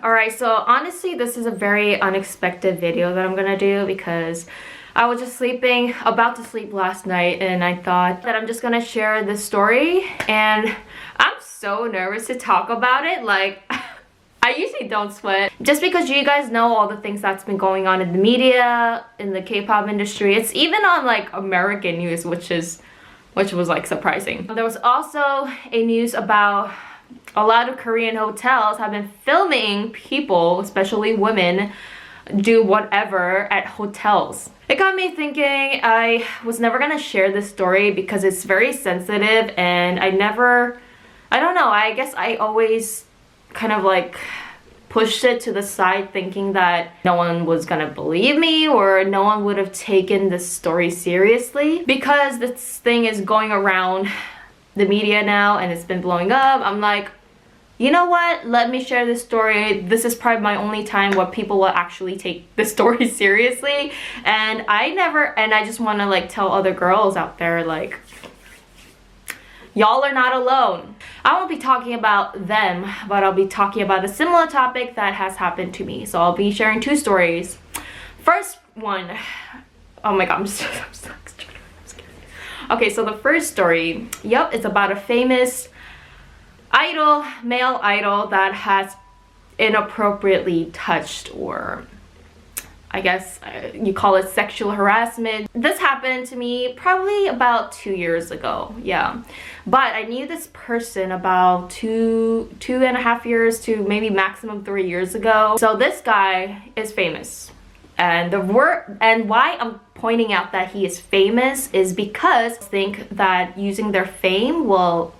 Alright, so honestly this is a very unexpected video that I'm gonna do because I was just about to sleep last night, and I thought that I'm just gonna share this story, and I'm so nervous to talk about it. Like, I usually don't sweat just because you guys know all the things that's been going on in the media, in the K-pop industry. It's even on like American news, which was like surprising. There was also a news about a lot of Korean hotels have been filming people, especially women, do whatever at hotels. It got me thinking. I was never gonna share this story because it's very sensitive, and I don't know, I guess I always kind of like pushed it to the side thinking that no one was gonna believe me or no one would have taken this story seriously, because this thing is going around the media now and it's been blowing up. I'm like, you know what, let me share this story. This is probably my only time where people will actually take the story seriously, and I just want to like tell other girls out there, like, y'all are not alone. I won't be talking about them, but I'll be talking about a similar topic that has happened to me. So I'll be sharing two stories. First one, oh my god, I'm so scared. Okay, so the first story, yep, it's about a famous idol, male idol, that has inappropriately touched, or I guess you call it sexual harassment. This happened to me probably about 2 years ago, yeah. But I knew this person about two and a half years to maybe maximum 3 years ago. So this guy is famous. And why I'm pointing out that he is famous is because I think that using their fame will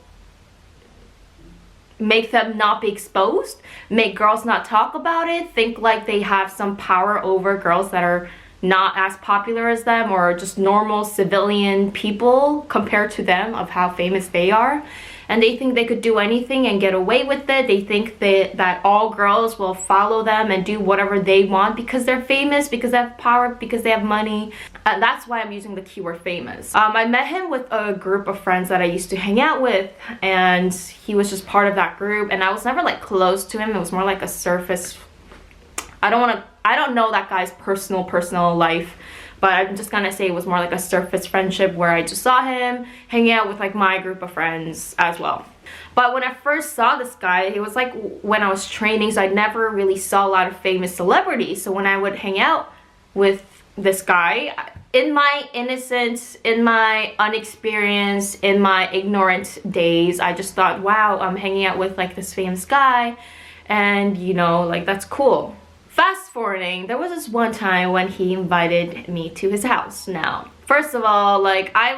make them not be exposed, make girls not talk about it, think like they have some power over girls that are not as popular as them, or just normal civilian people compared to them, of how famous they are. And they think they could do anything and get away with it. They think that all girls will follow them and do whatever they want because they're famous, because they have power, because they have money. That's why I'm using the keyword famous. I met him with a group of friends that I used to hang out with, and he was just part of that group, and I was never like close to him. It was more like a surface. I don't know that guy's personal life, but I'm just gonna say it was more like a surface friendship where I just saw him hanging out with like my group of friends as well. But when I first saw this guy, it was like when I was training, so I never really saw a lot of famous celebrities. So when I would hang out with this guy, in my innocence, in my unexperienced, in my ignorant days, I just thought, wow, I'm hanging out with like this famous guy, and you know, like, that's cool. Fast forwarding, there was this one time when he invited me to his house. Now, first of all, like, I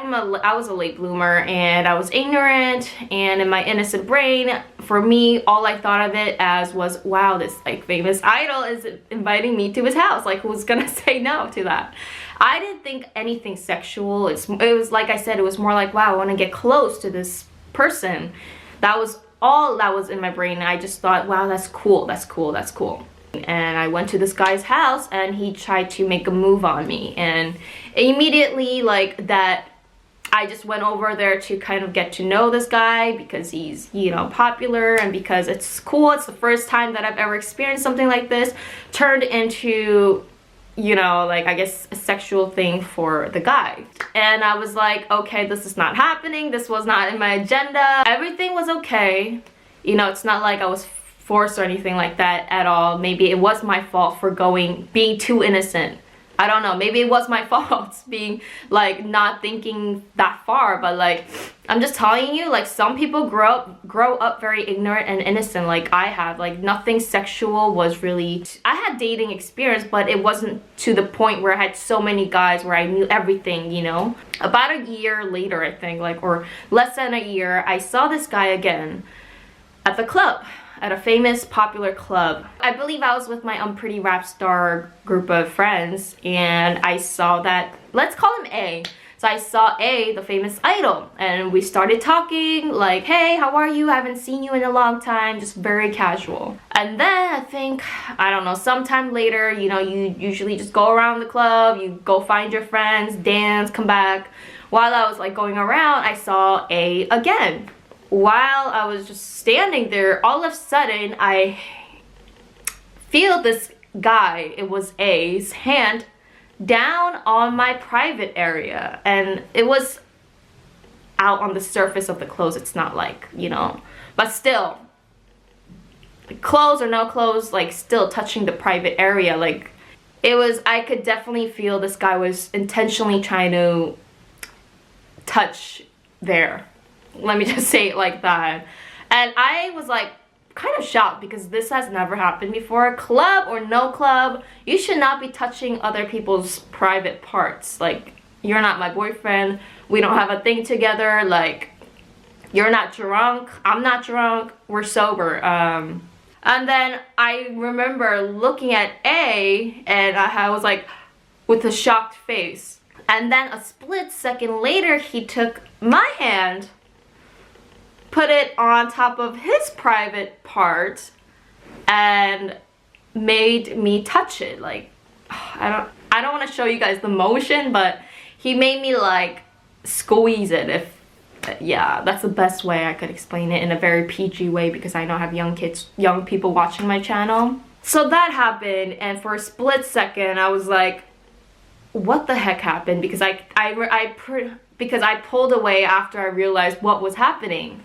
was a late bloomer, and I was ignorant, and in my innocent brain, for me, all I thought of it as was, wow, this like famous idol is inviting me to his house. Like, who's gonna say no to that? I didn't think anything sexual. It was like I said, it was more like, wow, I want to get close to this person. That was all that was in my brain. I just thought, wow, that's cool, that's cool, that's cool. And I went to this guy's house, and he tried to make a move on me, and immediately, like, that, I just went over there to kind of get to know this guy because he's, you know, popular, and because it's cool. It's the first time that I've ever experienced something like this, turned into, you know, like, I guess a sexual thing for the guy. And I was like, okay, this is not happening. This was not in my agenda. Everything was okay. You know, it's not like I was forced or anything like that at all. Maybe it was my fault for being too innocent. I don't know, maybe it was my fault being like not thinking that far, but like, I'm just telling you, like, some people grow up very ignorant and innocent, like I have. Like, nothing sexual was really, I had dating experience, but it wasn't to the point where I had so many guys where I knew everything, you know. About a year later, I think, like, or less than a year, I saw this guy again at the club, at a famous popular club. I believe I was with my pretty rap star group of friends, and I saw that, let's call him A. So I saw A, the famous idol, and we started talking, like, hey, how are you? I haven't seen you in a long time, just very casual. And then I think, I don't know, sometime later, you know, you usually just go around the club, you go find your friends, dance, come back. While I was like going around, I saw A again. While I was just standing there, all of a sudden, I feel this guy, it was A's hand, down on my private area, and it was out on the surface of the clothes. It's not like, you know, but still, clothes or no clothes, like still touching the private area. Like, it was, I could definitely feel this guy was intentionally trying to touch there. Let me just say it like that. And I was like kind of shocked because this has never happened before. Club or no club, you should not be touching other people's private parts. Like, you're not my boyfriend, we don't have a thing together, like, you're not drunk, I'm not drunk, we're sober. And then I remember looking at A, and I was like, with a shocked face. And then a split second later, he took my hand, put it on top of his private part, and made me touch it. Like, I don't want to show you guys the motion, but he made me like squeeze it. If yeah, that's the best way I could explain it in a very PG way, because I know I have young people watching my channel. So that happened, and for a split second I was like, what the heck happened? Because I pulled away after I realized what was happening.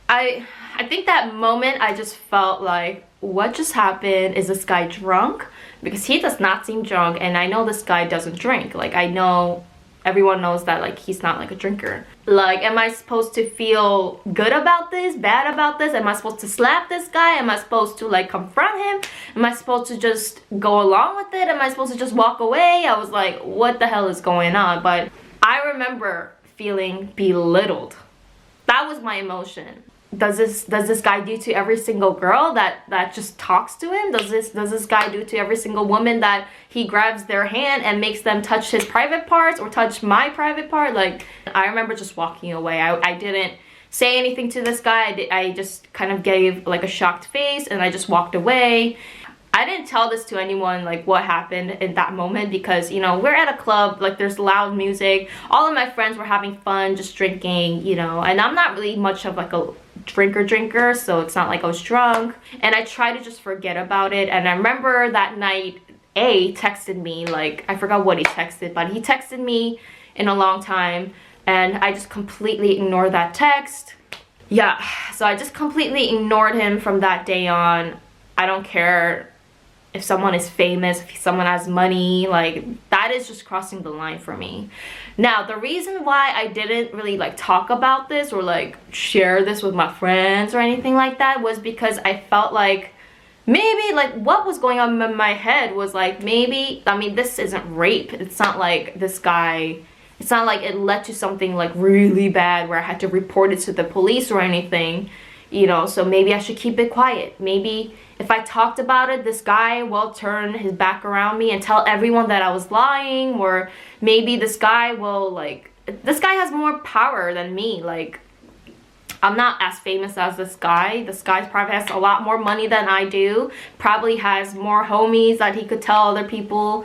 I think that moment I just felt like, what just happened? Is this guy drunk? Because he does not seem drunk, and I know this guy doesn't drink. Like, I know everyone knows that, like, he's not like a drinker. Like, am I supposed to feel good about this, bad about this? Am I supposed to slap this guy? Am I supposed to like confront him? Am I supposed to just go along with it? Am I supposed to just walk away? I was like, what the hell is going on? But I remember feeling belittled. That was my emotion. Does this guy do to every single girl that just talks to him? Does this guy do to every single woman that he grabs their hand and makes them touch his private parts or touch my private part? Like, I remember just walking away. I didn't say anything to this guy. I just kind of gave like a shocked face, and I just walked away. I didn't tell this to anyone, like what happened in that moment, because, you know, we're at a club, like there's loud music, all of my friends were having fun, just drinking, you know, and I'm not really much of like a drinker, so it's not like I was drunk, and I tried to just forget about it. And I remember that night A texted me, like, I forgot what he texted, but he texted me in a long time, and I just completely ignored that text. Yeah, so I just completely ignored him from that day on. I don't care if someone is famous, if someone has money, like, that is just crossing the line for me. Now, the reason why I didn't really like talk about this or like share this with my friends or anything like that was because I felt like maybe like what was going on in my head was like, maybe, I mean, this isn't rape. It's not like this guy, it's not like it led to something like really bad where I had to report it to the police or anything, you know, so maybe I should keep it quiet. Maybe if I talked about it, this guy will turn his back around me and tell everyone that I was lying, or maybe this guy will like, this guy has more power than me. Like, I'm not as famous as this guy. This guy probably has a lot more money than I do, probably has more homies that he could tell other people,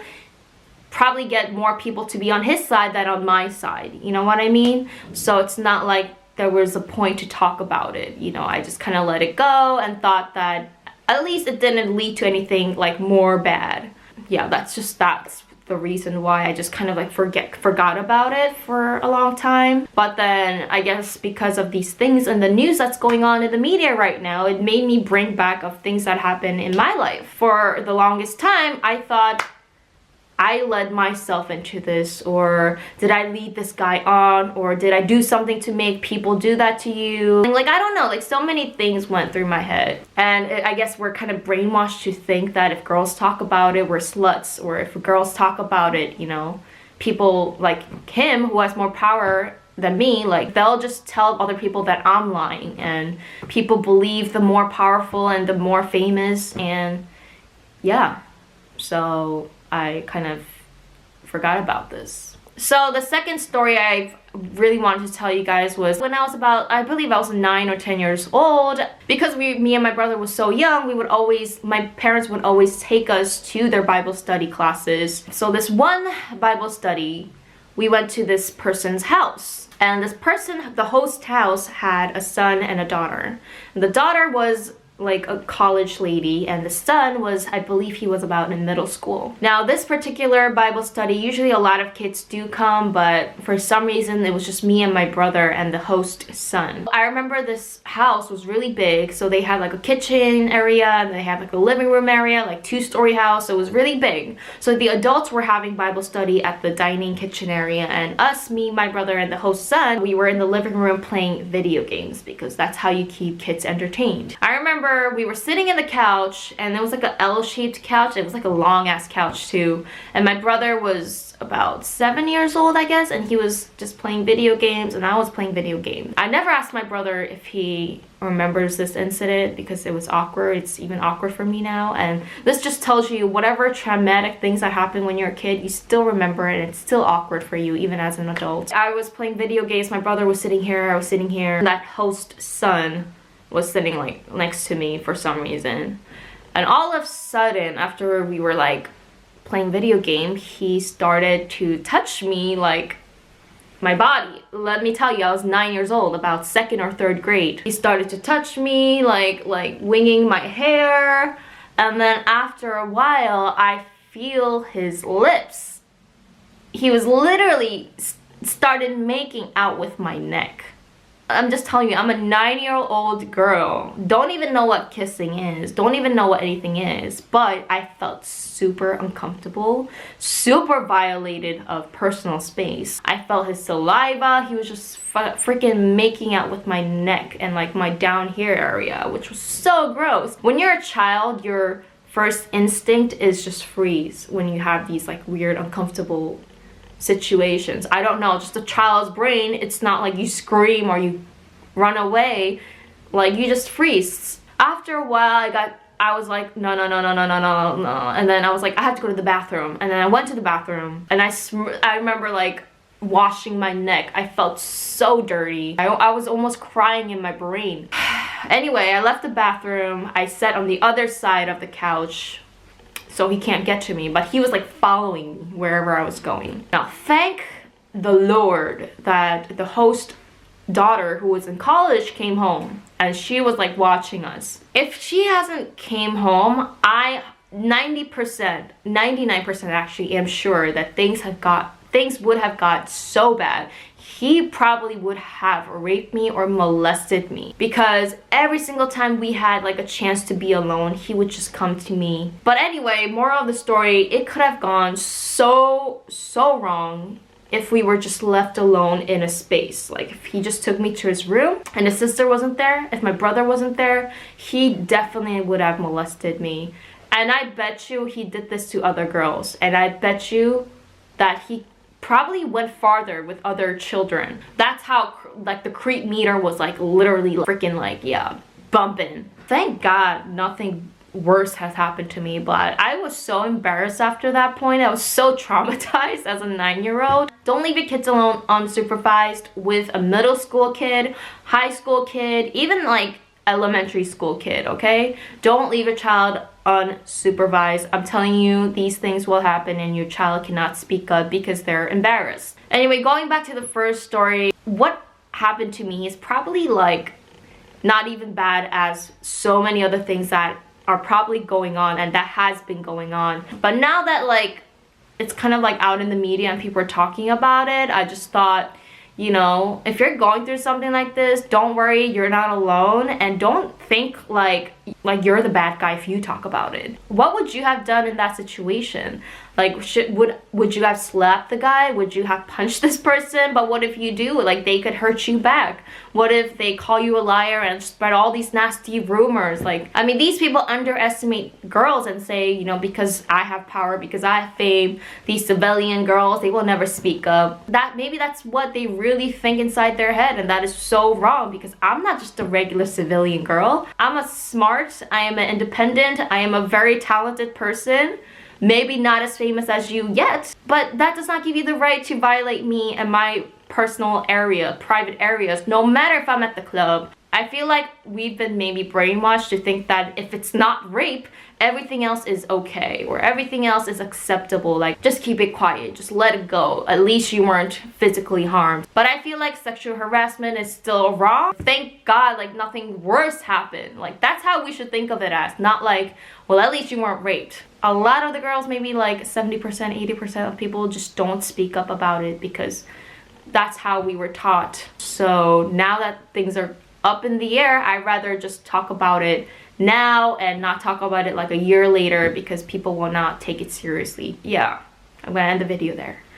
probably get more people to be on his side than on my side, you know what I mean? So it's not like there was a point to talk about it, you know. I just kind of let it go and thought that at least it didn't lead to anything like more bad. Yeah, that's the reason why I just kind of like forgot about it for a long time. But then I guess because of these things and the news that's going on in the media right now, it made me bring back of things that happened in my life. For the longest time, I thought I led myself into this, or did I lead this guy on, or did I do something to make people do that to you? And like, I don't know, like so many things went through my head. And I guess we're kind of brainwashed to think that if girls talk about it, we're sluts, or if girls talk about it, you know, people like him who has more power than me, like they'll just tell other people that I'm lying, and people believe the more powerful and the more famous. And yeah, so I kind of forgot about this. So the second story I really wanted to tell you guys was when I was about, I believe I was 9 or 10 years old. Because me and my brother was so young, my parents would always take us to their Bible study classes. So this one Bible study, we went to this person's house. And this person, the host house, had a son and a daughter. And the daughter was like a college lady, and the son was, I believe he was about in middle school. Now this particular Bible study, usually a lot of kids do come, but for some reason it was just me and my brother and the host son. I remember this house was really big, so they had like a kitchen area and they had like a living room area, like 2-story house, so it was really big. So the adults were having Bible study at the dining kitchen area, and us, me, my brother, and the host son, we were in the living room playing video games because that's how you keep kids entertained. I remember we were sitting in the couch, and it was like a L-shaped couch. It was like a long ass couch too, and my brother was about 7 years old, I guess, and he was just playing video games and I was playing video games. I never asked my brother if he remembers this incident because it was awkward. It's even awkward for me now, and this just tells you whatever traumatic things that happen when you're a kid, you still remember it, and it's still awkward for you even as an adult. I was playing video games, my brother was sitting here, I was sitting here, and that host son was sitting like next to me for some reason. And all of a sudden, after we were like playing video game, he started to touch me, like my body. Let me tell you, I was 9 years old, about 2nd or 3rd grade. He started to touch me, like winging my hair, and then after a while I feel his lips. He was literally started making out with my neck. I'm just telling you, I'm a 9-year-old girl. Don't even know what kissing is. Don't even know what anything is. But I felt super uncomfortable, super violated of personal space. I felt his saliva. He was just freaking making out with my neck and like my down here area, which was so gross. When you're a child, your first instinct is just freeze when you have these like weird, uncomfortable situations. I don't know, just a child's brain. It's not like you scream or you run away, like you just freeze. After a while I was like no, and then I was like I have to go to the bathroom, and then I went to the bathroom, and I remember like washing my neck. I felt so dirty. I was almost crying in my brain. Anyway, I left the bathroom. I sat on the other side of the couch so he can't get to me, but he was like following me wherever I was going. Now, thank the Lord that the host daughter who was in college came home, and she was like watching us. If she hasn't came home, I 90%, 99% actually am sure that things would have got so bad. He probably would have raped me or molested me, because every single time we had like a chance to be alone, he would just come to me. But anyway, moral of the story, it could have gone so wrong if we were just left alone in a space. Like if he just took me to his room and his sister wasn't there, if my brother wasn't there, he definitely would have molested me. And I bet you he did this to other girls, and I bet you that he probably went farther with other children. That's how like the creep meter was like literally freaking like, yeah, bumping. Thank God nothing worse has happened to me, but I was so embarrassed after that point. I was so traumatized as a 9-year-old. Don't leave your kids alone unsupervised with a middle school kid, high school kid, even like elementary school kid, okay? Don't leave a child unsupervised. I'm telling you, these things will happen and your child cannot speak up because they're embarrassed. Anyway, going back to the first story, what happened to me is probably like not even bad as so many other things that are probably going on and that has been going on. But now that like it's kind of like out in the media and people are talking about it, I just thought, you know, if you're going through something like this, don't worry, you're not alone, and don't think like you're the bad guy if you talk about it. What would you have done in that situation? Like, would you have slapped the guy? Would you have punched this person? But what if you do? Like, they could hurt you back. What if they call you a liar and spread all these nasty rumors? Like, I mean, these people underestimate girls and say, you know, because I have power, because I have fame, these civilian girls, they will never speak up. Maybe that's what they really think inside their head, and that is so wrong, because I'm not just a regular civilian girl. I'm a smart, I am an independent, I am a very talented person. Maybe not as famous as you yet, but that does not give you the right to violate me and my personal area, private areas, no matter if I'm at the club. I feel like we've been maybe brainwashed to think that if it's not rape, everything else is okay, or everything else is acceptable. Like, just keep it quiet, just let it go. At least you weren't physically harmed. But I feel like sexual harassment is still wrong. Thank God, like, nothing worse happened. Like, that's how we should think of it as, not like, well, at least you weren't raped. A lot of the girls, maybe like 70%, 80% of people just don't speak up about it because that's how we were taught. So now that things are up in the air, I'd rather just talk about it now and not talk about it like a year later because people will not take it seriously. Yeah, I'm gonna end the video there.